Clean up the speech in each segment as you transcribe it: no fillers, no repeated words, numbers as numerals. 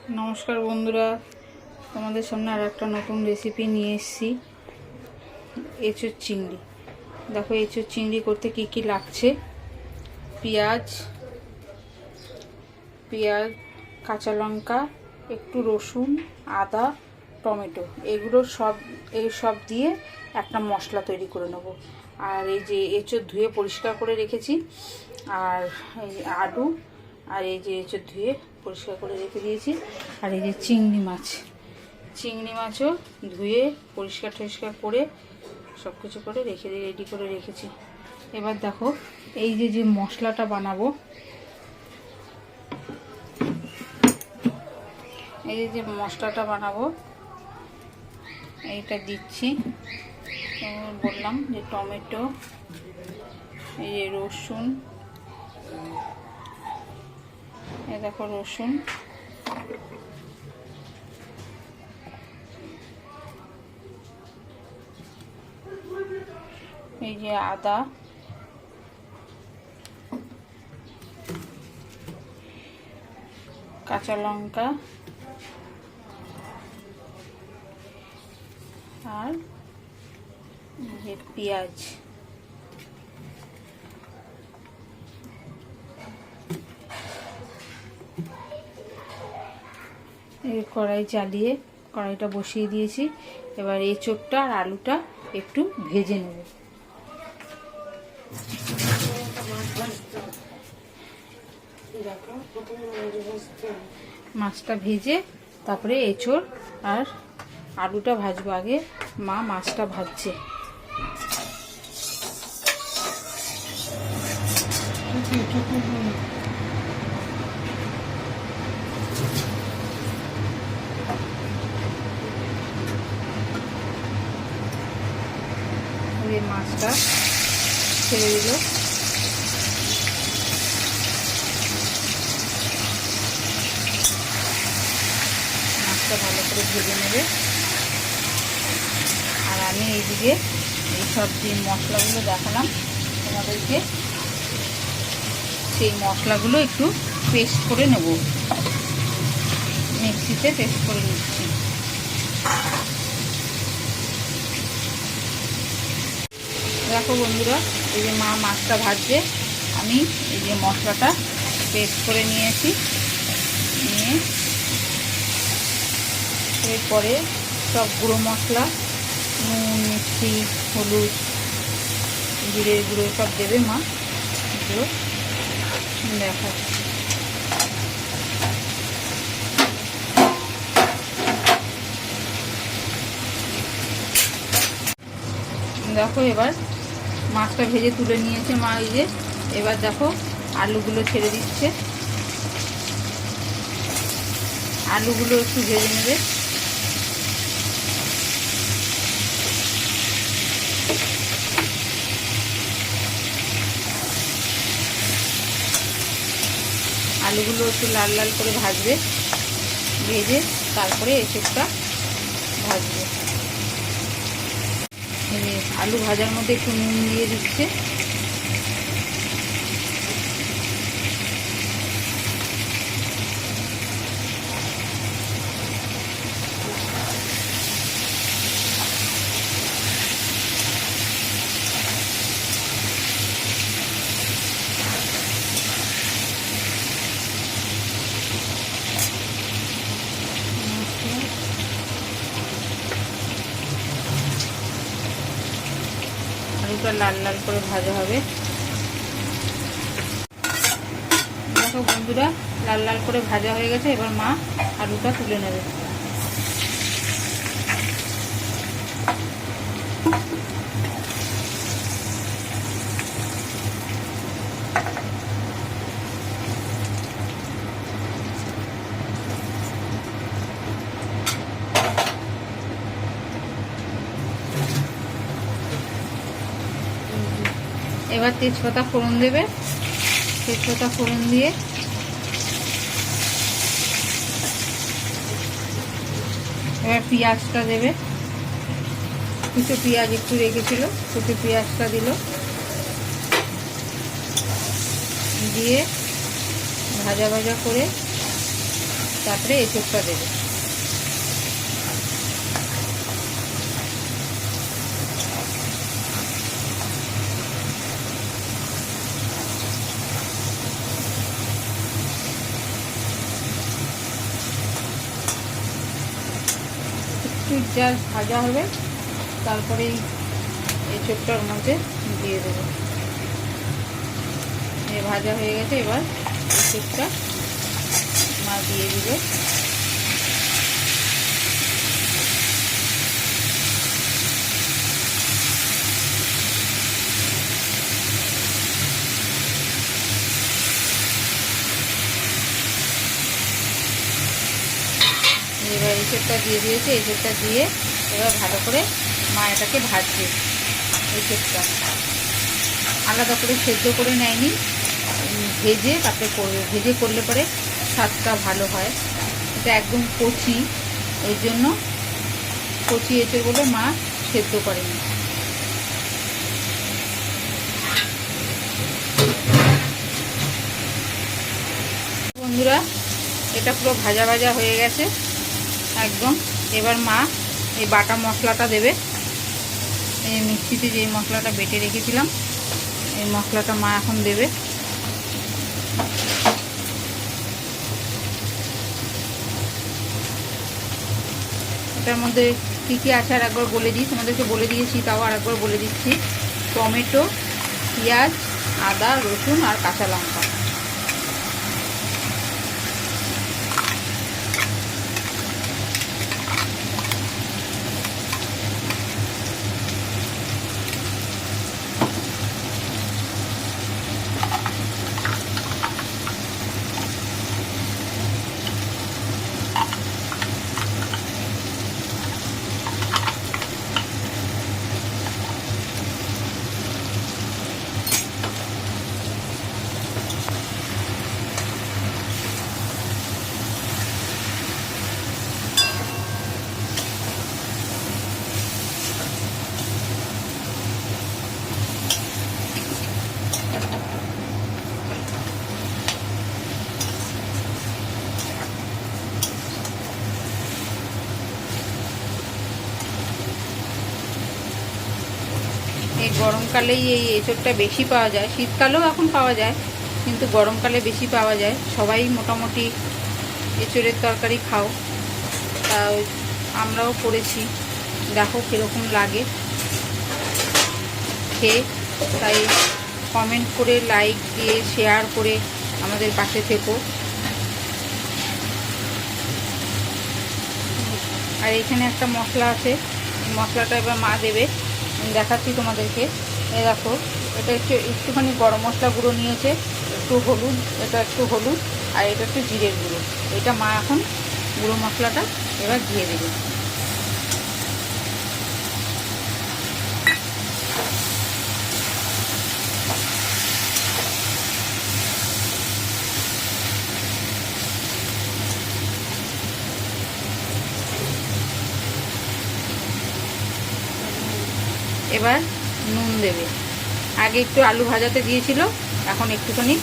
নমস্কার বন্ধুরা, তোমাদের সামনে আর একটা নতুন রেসিপি নিয়ে এসেছি। এঁচোড় চিংড়ি। দেখো এঁচোড় চিংড়ি করতে কি কি লাগছে। পেঁয়াজ, কাঁচা লঙ্কা, একটু রসুন, আদা, টমেটো, এগুলো সব দিয়ে একটা মশলা তৈরি করে নেব। আর এই যে এঁচোড় ধুয়ে পরিষ্কার করে রেখেছি, আর এই আলু, আর এই যে এঁচোড় ধুয়ে পরিষ্কার করে রেখে দিয়েছি, আর এই যে চিংড়ি মাছও ধুয়ে পরিষ্কার করে সব কিছু করে রেডি করে রেখেছি। এবার দেখো এই যে মশলাটা বানাবো, এইটা দিচ্ছি। বললাম যে টমেটো, এই যে রসুন, এই দেখো রসুন, এই যে আদা, কাঁচা লঙ্কা, আর যে পেঁয়াজ। এই কড়াই চালিয়ে কড়াইটা বসিয়ে দিয়েছি। এবার এঁচোড়টা আর আলুটা একটু ভেজে নেব। মাছটা ভেজে তারপরে এঁচোড় আর আলুটা ভাজবো। আগে মা মাছটা ভাজছে। মাছটা ছেড়ে দিল। মাছটা ভালো করে ভেজে নেবে। আর আমি এইদিকে এই সব যে মশলাগুলো দেখালাম তোমাদেরকে, সেই মশলাগুলো একটু পেস্ট করে নেব। মিক্সিতে পেস্ট করে নিচ্ছি। দেখো বন্ধুরা, এই যে মা মাছটা ভাজছে, আমি এই যে মশলাটা পেস্ট করে নিয়েছি। নিয়ে এরপরে সব গুঁড়ো মশলা, নুন, মিষ্টি, হলুদ, জিরে গুঁড়ো সব দেবে মা। এগুলো দেখাচ্ছি। দেখো এবার মাছটা ভেজে তুলে নিয়েছে মা। এই যে এবার দেখো আলুগুলো ছেড়ে দিচ্ছে। আলুগুলো একটু ভেজে নেবে। আলুগুলো একটু লাল লাল করে ভাজবে। ভেজে তারপরে এঁচোড়টা ভাজবে। আলু ভাজার মধ্যে একটু নুন দিয়ে দিচ্ছে। আলুটা লাল লাল করে ভাজা হবে। দেখো বন্ধুরা, লাল লাল করে ভাজা হয়ে গেছে। এবার মা আলুটা তুলে নেবে। এবার তেজপাতা ফোড়ন দেবে। তেজপাতা ফোড়ন দিয়ে এবার পেঁয়াজটা দেবে। কিছু পেঁয়াজ একটু রেখেছিল, কিছু পেঁয়াজটা দিল। দিয়ে ভাজা ভাজা করে তারপরে এঁচোড়টা দেবে। একটু জাস্ট ভাজা হবে, তারপরে এঁচোড়টার মধ্যে দিয়ে দেবো। ভাজা হয়ে গেছে, এবার এঁচোড়টা মা দিয়ে দিবে। এবার এঁচোড়টা দিয়ে দিয়েছে, এঁচোড়টা দিয়ে এবার ভালো করে মা এটাকে ভাজবে। এঁচোড়টা আলাদা করে সেদ্ধ করে নেয়নি, ভেজে তারপরে করবে। ভেজে করলে পরে স্বাদটা ভালো হয়। এটা একদম কচি, ওই জন্য কচি এঁচোড়গুলো মা সেদ্ধ করেনি। বন্ধুরা, এটা পুরো ভাজা ভাজা হয়ে গেছে একদম। এবার মা এই বাটা মশলাটা দেবে। এই মিক্সিতে যে মশলাটা বেটে রেখেছিলাম, এই মশলাটা মা এখন দেবে। এটার মধ্যে কী কী আছে আর একবার বলে দিই, তোমাদেরকে বলে দিয়েছি, তাও আর একবার বলে দিচ্ছি। টমেটো, পেঁয়াজ, আদা, রসুন আর কাঁচা লঙ্কা। এই গরমকালেই এই এঁচোড়টা বেশি পাওয়া যায়, শীতকালেও এখন পাওয়া যায়, কিন্তু গরমকালে বেশি পাওয়া যায়। সবাই মোটামুটি এঁচোড়ের তরকারি খাও, তা আমরাও করেছি। দেখো কীরকম লাগে খেয়ে। তাই কমেন্ট করে, লাইক দিয়ে, শেয়ার করে আমাদের পাশে থেকো। আর এখানে একটা মশলা আছে, মশলাটা এবার মা দেবে, দেখাচ্ছি তোমাদেরকে। এই দেখো, এটা একটুখানি গরম মশলা গুঁড়ো নিয়েছে, একটু হলুদ, এটা একটু হলুদ, আর এটা একটু জিরের গুঁড়ো। এটা মা এখন গুঁড়ো মশলাটা এবার দিয়ে দেবে। এবার নুন দেবে। আগে একটু আলু ভাজাতে দিয়েছিল, এখন একটুখানি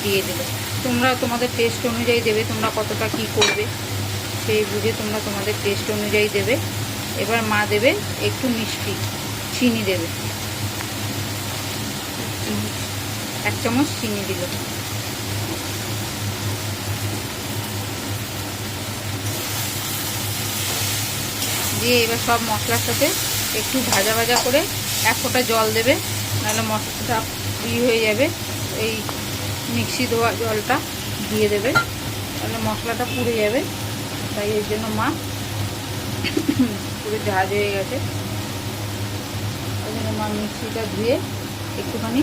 দিয়ে দেবে। তোমরা তোমাদের টেস্ট অনুযায়ী দেবে, তোমরা কতটা কি করবে সেই বুঝে তোমরা তোমাদের টেস্ট অনুযায়ী দেবে। এবার মা দেবে একটু মিষ্টি, চিনি দেবে, 1 চামচ চিনি দিল। দিয়ে এবার সব মশলার সাথে একটু ভাজা ভাজা করে 1 ফোঁটা জল দেবে, নাহলে মশলাটা হয়ে যাবে। এই মিক্সি ধোয়া জলটা দিয়ে দেবে, তাহলে মশলাটা পুড়ে যাবে। তাই এর জন্য মা পুরো ঝাঁজ হয়ে গেছে, ওই জন্য মা মিক্সিটা ধুয়ে একটুখানি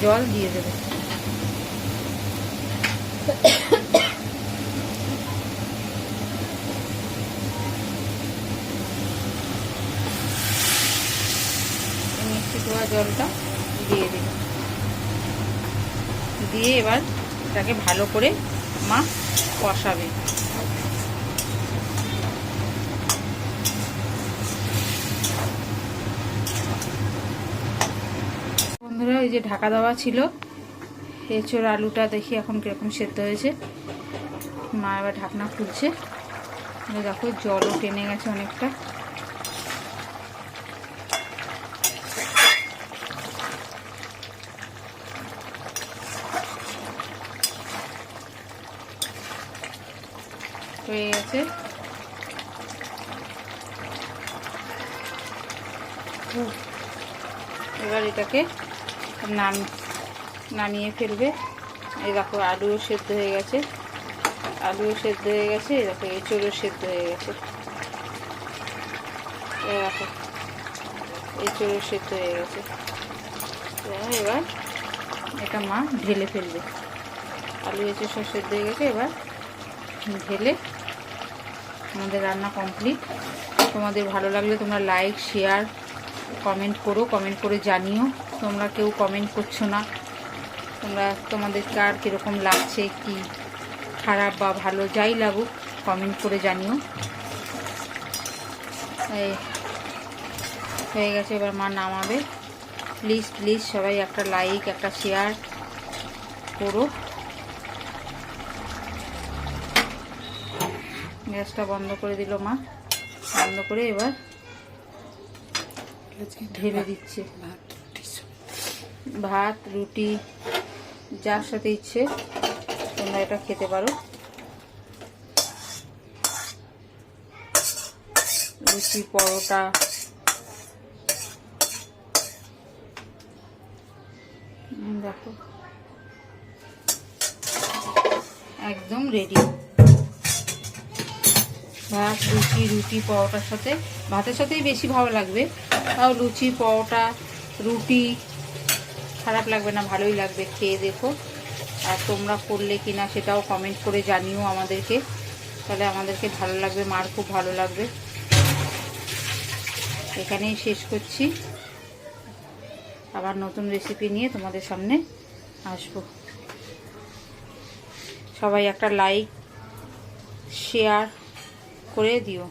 জল দিয়ে দেবে। মিক্সি ধোয়া জলটা দিয়ে দিল, দিয়ে এবার এটাকে ভালো করে মা কষাবে। বন্ধুরা, এই যে ঢাকা দেওয়া ছিল, এঁচোড় আলুটা দেখি এখন কিরকম সেদ্ধ হয়েছে। মা এবার ঢাকনা খুলছে। দেখো জলও টেনে গেছে অনেকটা। হয়ে গেছে। এবার এটাকে নামিয়ে ফেলবে। এই দেখো আলুও সেদ্ধ হয়ে গেছে, আলুও সেদ্ধ হয়ে গেছে। এই দেখো এঁচোড়ও সেদ্ধ হয়ে গেছে। এই দেখো এঁচোড়ও সেদ্ধ হয়ে গেছে। এবার এটা মা ঢেলে ফেলবে। আলু এঁচোড় সব সেদ্ধ হয়ে গেছে, এবার ঢেলে আমাদের রান্না কমপ্লিট। তোমাদের ভালো লাগলে তোমরা লাইক, শেয়ার, কমেন্ট করো। কমেন্ট করে জানিও। তোমরা কেউ কমেন্ট করছো না। তোমাদের কার কীরকম লাগছে, কি খারাপ বা ভালো যাই লাগুক কমেন্ট করে জানিও। হয়ে গেছে, এবার মা নামাবে। প্লিজ প্লিজ সবাই একটা লাইক, একটা শেয়ার করো। গ্যাসটা বন্ধ করে দিল মা। বন্ধ করে এবার ঢেলে দিচ্ছে। ভাত, রুটি, যার সাথে ইচ্ছে তোমরা এটা খেতে পারো। লুচি, পরোটা, দেখো একদম রেডি। ভাত, রুটি পরোটার সাথে, ভাতের সাথেই বেশি ভালো লাগবে। তাও লুচি, পরোটা, রুটি খারাপ লাগবে না, ভালোই লাগবে। খেয়ে দেখো। আর তোমরা করলে কিনা সেটাও কমেন্ট করে জানিও আমাদেরকে, তাহলে আমাদেরকে ভালো লাগবে, মার খুব ভালো লাগবে। এখানেই শেষ করছি। আবার নতুন রেসিপি নিয়ে তোমাদের সামনে আসবো। সবাই একটা লাইক, শেয়ার করে দিও।